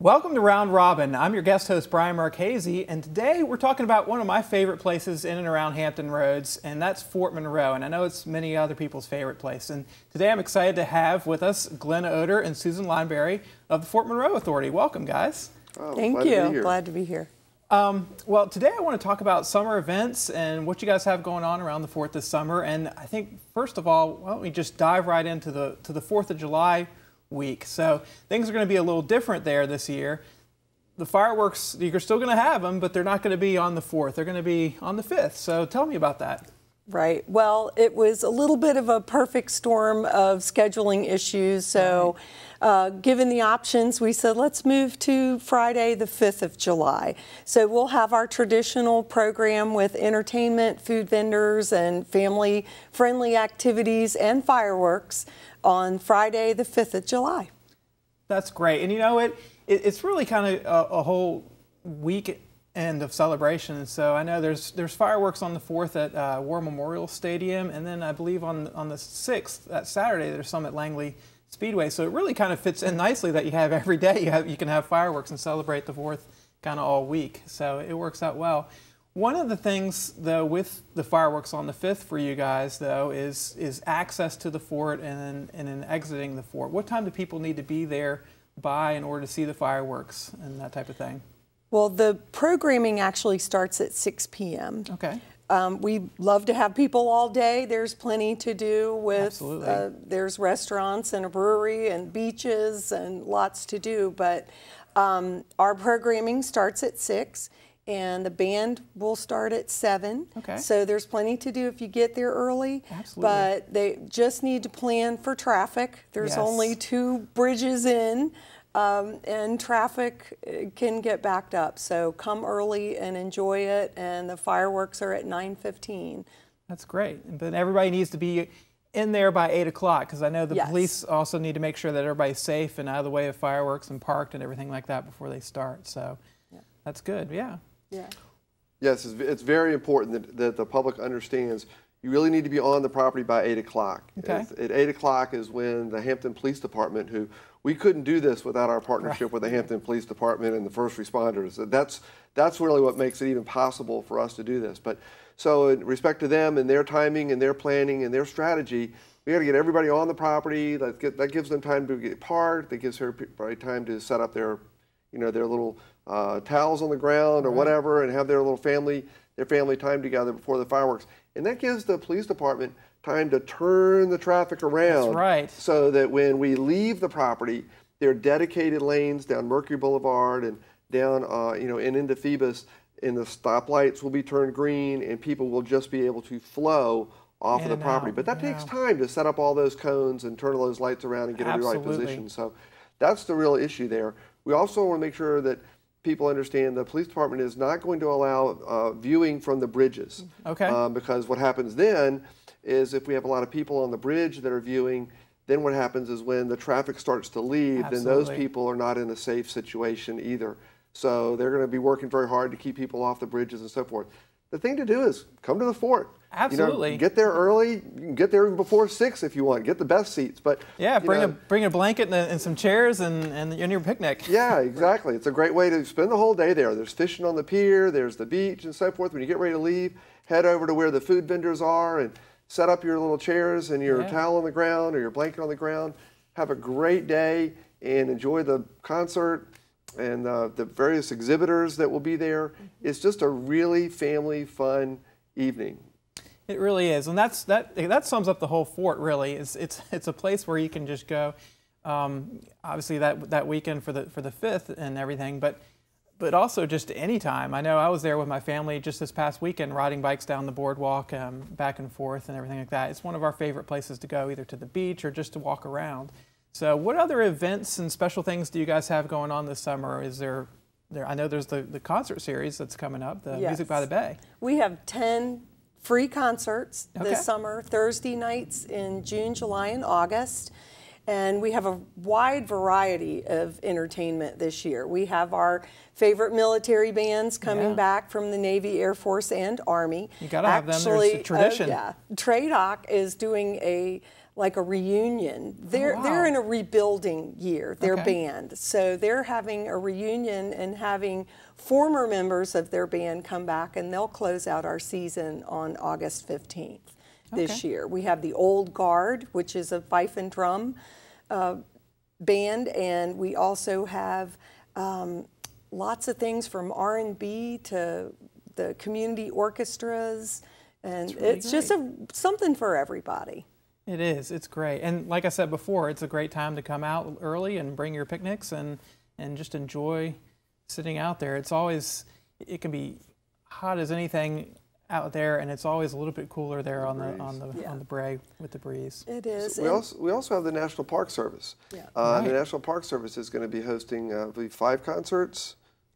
Welcome to Round Robin. I'm your guest host, Brian Marchese, and today we're talking about one of my favorite places in and around Hampton Roads, and that's Fort Monroe, and I know it's many other people's favorite place. And today I'm excited to have with us Glenn Oder and Susan Lineberry of the Fort Monroe Authority. Welcome, guys. Oh, Thank you. Glad to be here. Well, today I want to talk about summer events and what you guys have going on around the fort this summer. And I think, first of all, why don't we just dive right into the 4th of July week. So things are going to be a little different there this year. The fireworks, you're still going to have them, but they're not going to be on the 4th. They're going to be on the 5th. So tell me about that. Right. Well, it was a little bit of a perfect storm of scheduling issues. So given the options, we said, let's move to Friday, the 5th of July. So we'll have our traditional program with entertainment, food vendors, and family-friendly activities and fireworks on Friday, the 5th of July. That's great. And you know, it's really kind of a whole weekend of celebration. So I know there's fireworks on the 4th at War Memorial Stadium, and then I believe on the 6th, that Saturday, there's some at Langley Speedway. So it really kind of fits in nicely that you have every day you can have fireworks and celebrate the 4th kind of all week. So it works out well. One of the things, though, with the fireworks on the 5th for you guys, though, is access to the fort and then exiting the fort. What time do people need to be there by in order to see the fireworks and that type of thing? Well, the programming actually starts at 6 p.m. Okay. We love to have people all day. There's plenty to do with, there's restaurants and a brewery and beaches and lots to do. But our programming starts at 6. And the band will start at 7. Okay. So there's plenty to do if you get there early. Absolutely. But they just need to plan for traffic. There's only 2 bridges in, and traffic can get backed up. So come early and enjoy it. And the fireworks are at 9:15. That's great. But everybody needs to be in there by 8 o'clock, because I know the police also need to make sure that everybody's safe and out of the way of fireworks and parked and everything like that before they start. So that's good. Yeah. Yeah. Yes, it's very important that the public understands you really need to be on the property by 8 o'clock. Okay. At 8 o'clock is when the Hampton Police Department, who we couldn't do this without our partnership with the Hampton Police Department and the first responders. That's really what makes it even possible for us to do this. But so in respect to them and their timing and their planning and their strategy, we got to get everybody on the property. That gives them time to get parked. That gives everybody time to set up their little towels on the ground or whatever, and have their family time together before the fireworks. And that gives the police department time to turn the traffic around. That's right. So that when we leave the property, there are dedicated lanes down Mercury Boulevard and down, and into Phoebus, and the stoplights will be turned green, and people will just be able to flow off of the property. But that takes time to set up all those cones and turn all those lights around and get in the right position. So that's the real issue there. We also want to make sure that people understand the police department is not going to allow viewing from the bridges. Okay. Because what happens then is if we have a lot of people on the bridge that are viewing, then what happens is when the traffic starts to leave, then those people are not in a safe situation either. So they're going to be working very hard to keep people off the bridges and so forth. The thing to do is come to the fort. Absolutely. Get there early. You can get there before 6 if you want. Get the best seats. But bring a blanket and some chairs and your picnic. Yeah, exactly. It's a great way to spend the whole day there. There's fishing on the pier. There's the beach and so forth. When you get ready to leave, head over to where the food vendors are and set up your little chairs and your towel on the ground or your blanket on the ground. Have a great day and enjoy the concert and the various exhibitors that will be there. It's just a really family fun evening. It really is, and that sums up the whole fort. Really, it's a place where you can just go. Obviously, that weekend for the 5th and everything, but also just any time. I know I was there with my family just this past weekend, riding bikes down the boardwalk, back and forth, and everything like that. It's one of our favorite places to go, either to the beach or just to walk around. So, what other events and special things do you guys have going on this summer? Is there? I know there's the concert series that's coming up, the Music by the Bay. We have 10 free concerts this summer, Thursday nights in June, July, and August. And we have a wide variety of entertainment this year. We have our favorite military bands coming back from the Navy, Air Force, and Army. You got to have them. There's a tradition. TRADOC is doing a reunion. They're in a rebuilding year, their band. So they're having a reunion and having former members of their band come back, and they'll close out our season on August 15th this year. We have the Old Guard, which is a fife and drum band, and we also have lots of things from R&B to the community orchestras, and it's just something for everybody. It is. It's great. And like I said before, it's a great time to come out early and bring your picnics and just enjoy sitting out there. It can be hot as anything out there, and it's always a little bit cooler there on the brae with the breeze. It is. We also have the National Park Service. The National Park Service is going to be hosting, I believe, 5 concerts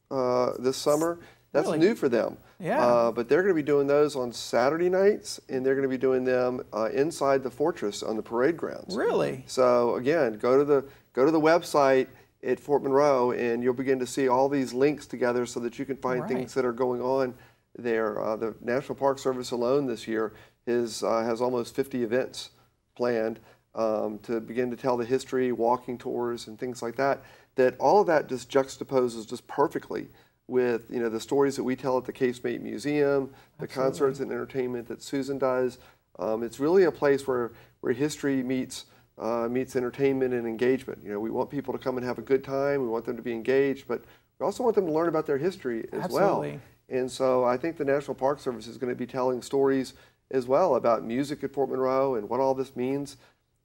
this summer. That's new for them. But they're going to be doing those on Saturday nights, and they're going to be doing them inside the fortress on the parade grounds. Really? So again, go to the website at Fort Monroe, and you'll begin to see all these links together so that you can find things that are going on there. The National Park Service alone this year has almost 50 events planned to begin to tell the history, walking tours, and things like that. That all of that just juxtaposes just perfectly with the stories that we tell at the Casemate Museum, the concerts and entertainment that Susan does. It's really a place where history meets entertainment and engagement. We want people to come and have a good time. We want them to be engaged, but we also want them to learn about their history as well. And so I think the National Park Service is going to be telling stories as well about music at Fort Monroe and what all this means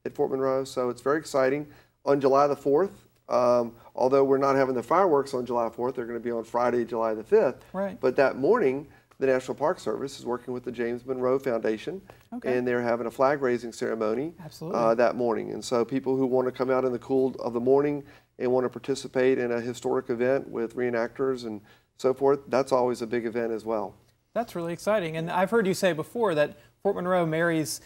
at Fort Monroe. So it's very exciting. On July the 4th, although we're not having the fireworks on July 4th, they're going to be on Friday, July the 5th. But that morning, the National Park Service is working with the James Monroe Foundation, and they're having a flag raising ceremony that morning. And so people who want to come out in the cool of the morning and want to participate in a historic event with reenactors and so forth, that's always a big event as well. That's really exciting. And I've heard you say before that Fort Monroe marries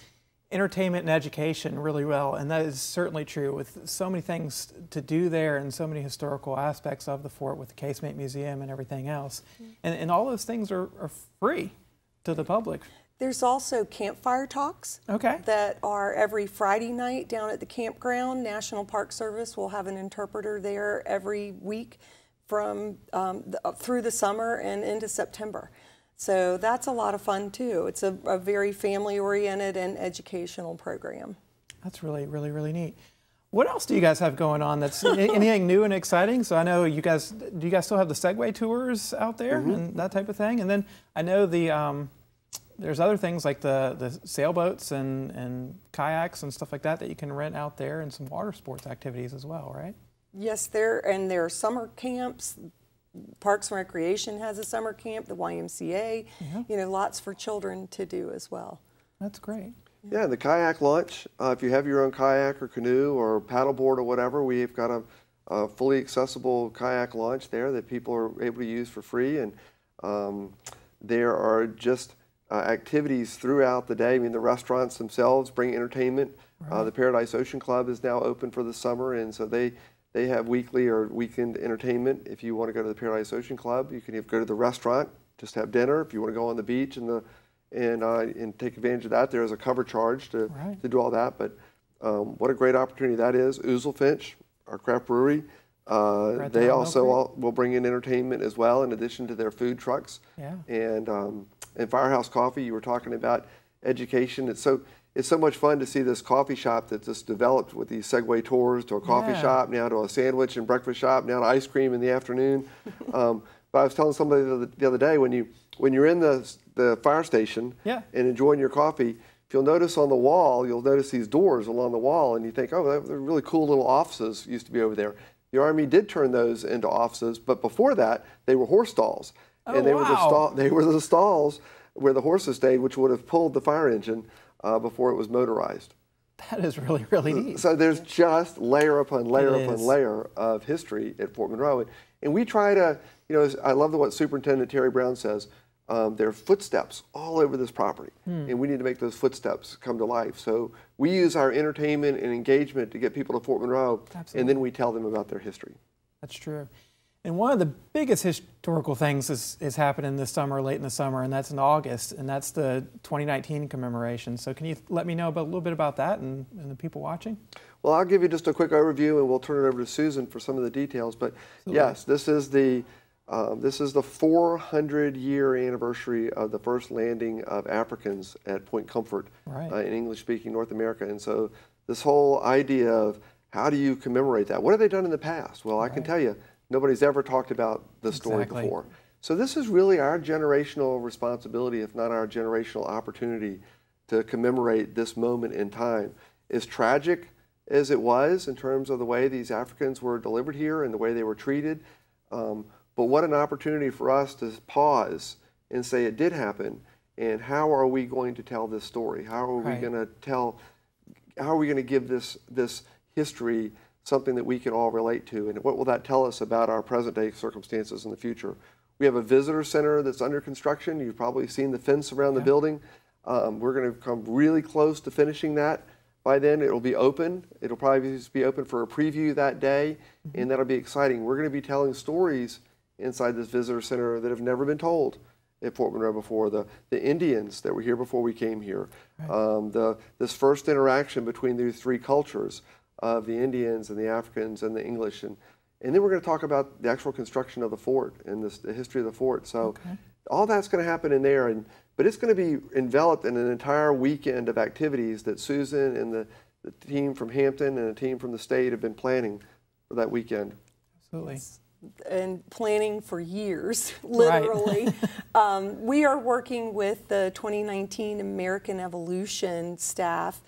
entertainment and education really well, and that is certainly true with so many things to do there and so many historical aspects of the fort with the Casemate Museum and everything else. And all those things are free to the public. There's also campfire talks that are every Friday night down at the campground. National Park Service will have an interpreter there every week from through the summer and into September. So that's a lot of fun too. It's a very family-oriented and educational program. That's really, really, really neat. What else do you guys have going on that's anything new and exciting? So I know do you guys still have the Segway tours out there and that type of thing? And then I know there's other things like the sailboats and kayaks and stuff like that you can rent out there, and some water sports activities as well, right? Yes, there are summer camps. Parks and Recreation has a summer camp, the YMCA, lots for children to do as well. That's great. Yeah, the kayak launch, if you have your own kayak or canoe or paddleboard or whatever, we've got a fully accessible kayak launch there that people are able to use for free. And there are just activities throughout the day. I mean, the restaurants themselves bring entertainment. The Paradise Ocean Club is now open for the summer, and so they have weekly or weekend entertainment. If you want to go to the Paradise Ocean Club, you can go to the restaurant, just have dinner. If you want to go on the beach and take advantage of that, there's a cover charge to do all that. But what a great opportunity that is. Ouzel Finch, our craft brewery, they also will bring in entertainment as well, in addition to their food trucks. And Firehouse Coffee, you were talking about education. It's so much fun to see this coffee shop that just developed with these Segway tours to a coffee shop, now to a sandwich and breakfast shop, now to ice cream in the afternoon. But I was telling somebody the other day, when you're in the fire station and enjoying your coffee, if you'll notice on the wall, you'll notice these doors along the wall, and you think, oh, they're really cool little offices used to be over there. The Army did turn those into offices, but before that, they were horse stalls. And they were the stalls where the horses stayed, which would have pulled the fire engine before it was motorized. That is really, really neat. So there's just layer upon layer upon layer of history at Fort Monroe. And we try to, I love what Superintendent Terry Brown says, there are footsteps all over this property, and we need to make those footsteps come to life. So we use our entertainment and engagement to get people to Fort Monroe, and then we tell them about their history. That's true. And one of the biggest historical things is happening this summer, late in the summer, and that's in August, and that's the 2019 commemoration. So can you let me know a little bit about that and the people watching? Well, I'll give you just a quick overview, and we'll turn it over to Susan for some of the details. But yes, this is the 400-year anniversary of the first landing of Africans at Point Comfort in English-speaking North America. And so this whole idea of how do you commemorate that? What have they done in the past? Well, I can tell you, nobody's ever talked about the story before. So this is really our generational responsibility, if not our generational opportunity, to commemorate this moment in time. As tragic as it was in terms of the way these Africans were delivered here and the way they were treated, but what an opportunity for us to pause and say it did happen, and how are we going to tell this story? How are we going to give this history something that we can all relate to, and what will that tell us about our present day circumstances in the future? We have a visitor center that's under construction. You've probably seen the fence around the building. We're going to come really close to finishing that. By then it'll be open. It'll probably just be open for a preview that day, and that'll be exciting. We're going to be telling stories inside this visitor center that have never been told at Fort Monroe before. The Indians that were here before we came here. This first interaction between these three cultures of the Indians and the Africans and the English, and then we're going to talk about the actual construction of the fort and the history of the fort. So all that's going to happen in there, but it's going to be enveloped in an entire weekend of activities that Susan and the team from Hampton and the team from the state have been planning for that weekend. Absolutely. And planning for years, literally. We are working with the 2019 American Evolution staff,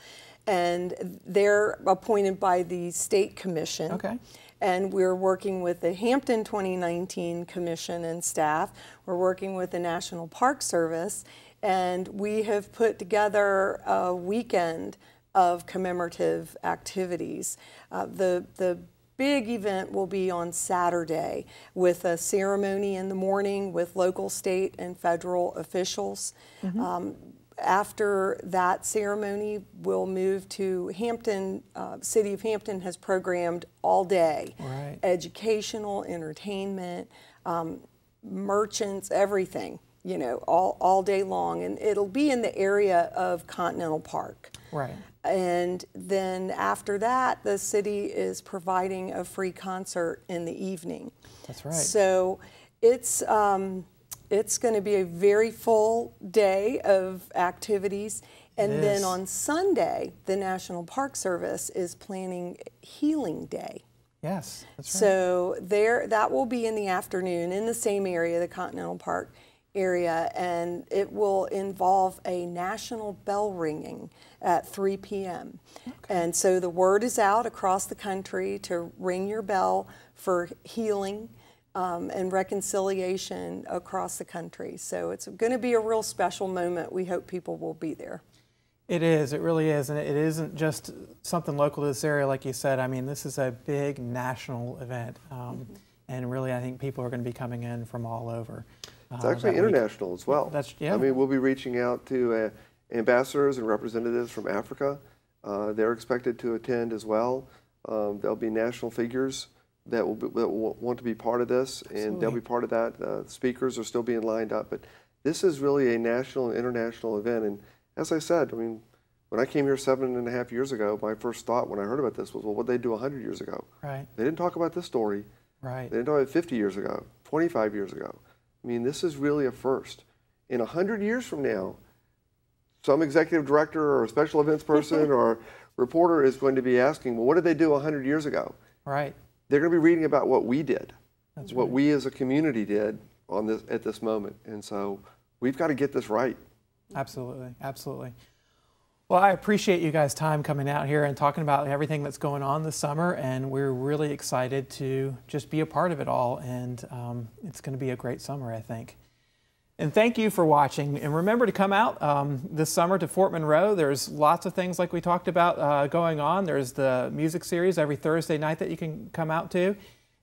and they're appointed by the State Commission. And we're working with the Hampton 2019 Commission and staff. We're working with the National Park Service, and we have put together a weekend of commemorative activities. The big event will be on Saturday with a ceremony in the morning with local, state, and federal officials. After that ceremony, we'll move to Hampton. City of Hampton has programmed all day, educational, entertainment, merchants, everything, you know, all day long. And it'll be in the area of Continental Park. And then after that, the city is providing a free concert in the evening. So it's going to be a very full day of activities. And then on Sunday, the National Park Service is planning Healing Day. So that will be in the afternoon in the same area, the Continental Park area, and it will involve a national bell ringing at 3 p.m. And so the word is out across the country to ring your bell for healing and reconciliation across the country. So it's going to be a real special moment. We hope people will be there. It is, it really is, and it isn't just something local to this area, like you said. I mean, this is a big national event, and really I think people are going to be coming in from all over. It's actually international as well. I mean, we'll be reaching out to ambassadors and representatives from Africa. They're expected to attend as well. There'll be national figures that will want to be part of this, and they'll be part of that. Speakers are still being lined up, but this is really a national and international event. And as I said, I mean, when I came here 7.5 years ago, my first thought when I heard about this was, well, what did they do 100 years ago? They didn't talk about this story. They didn't talk about it 50 years ago, 25 years ago. I mean, this is really a first. In 100 years from now, some executive director or a special events person or reporter is going to be asking, well, what did they do 100 years ago? They're going to be reading about what we did, what we as a community did on this at this moment. And so we've got to get this right. Absolutely, absolutely. Well, I appreciate you guys' time coming out here and talking about everything that's going on this summer, and we're really excited to just be a part of it all, and it's going to be a great summer, I think. And thank you for watching, and remember to come out this summer to Fort Monroe. There's lots of things like we talked about going on. There's the music series every Thursday night that you can come out to,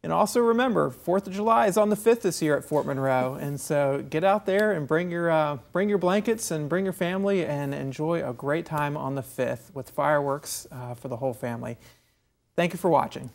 And also remember, 4th of July is on the 5th this year at Fort Monroe. And so get out there and bring your blankets and bring your family and enjoy a great time on the 5th with fireworks for the whole family. Thank you for watching.